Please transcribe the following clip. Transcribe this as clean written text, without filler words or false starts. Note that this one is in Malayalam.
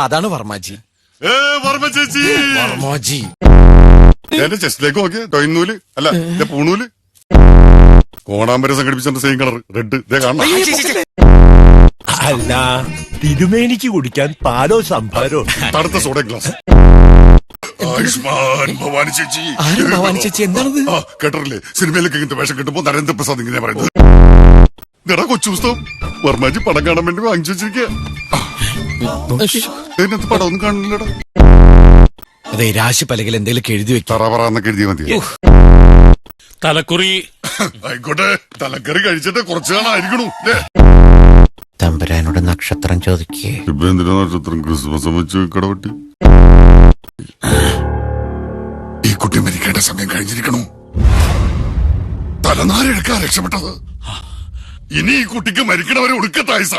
അതാണ് വർമാജി. വർമ്മ ചേച്ചി, വർമാജി എന്റെ ചെസ്റ്റിലേക്ക് നോക്കിയ ടൊയിന്നൂല് അല്ല പൂണൂല് കോണാമ്പര സംഘടിപ്പിച്ച സെയിം കളർ റെഡ് ഇതേ കാണാം. അല്ല, തിരുമേനിക്ക് കുടിക്കാൻ പാലോ സംഭാരോ? തടുത്ത സോഡ ഗ്ലാസ്. ആയുഷ്മാൻ ഭവാനി ചേച്ചി. ആരും ഭവാനി ചേച്ചി എന്താണത്? കേട്ടറില്ലേ, സിനിമയിലൊക്കെ ഇങ്ങനത്തെ വേഷം കിട്ടുമ്പോ നരേന്ദ്രപ്രസാദ് ഇങ്ങനെ പറയുന്നത്. ഇതടാ കൊച്ചു പുസ്തകം വർമാജി പടം കാണാൻ വേണ്ടി വാങ്ങിച്ചു വെച്ചിരിക്കുക. ഇതിനകത്ത് പടം ഒന്നും കാണില്ലടാ. അതെ, രാശി പലകിൽ എന്തെങ്കിലും എഴുതി വെക്കാം. തറപറന്നൊക്കെ എഴുതിയാ മതി. തലക്കുറി ആയിക്കോട്ടെ, തലക്കറി കഴിച്ചിട്ട് കുറച്ചു കാണായിരിക്കണു. തമ്പുരാനോട് നക്ഷത്രം ചോദിക്കേ. ഇപ്പൊ എന്തിനാ നക്ഷത്രം? ക്രിസ്മസ് വെച്ച് കടവട്ടി. ഈ കുട്ടി മരിക്കേണ്ട സമയം കഴിഞ്ഞിരിക്കണു. തലനാരെടുക്കാൻ രക്ഷപ്പെട്ടത്. ഇനി ഈ കുട്ടിക്ക് മരിക്കണവരെ ഒടുക്കത്തായുസ.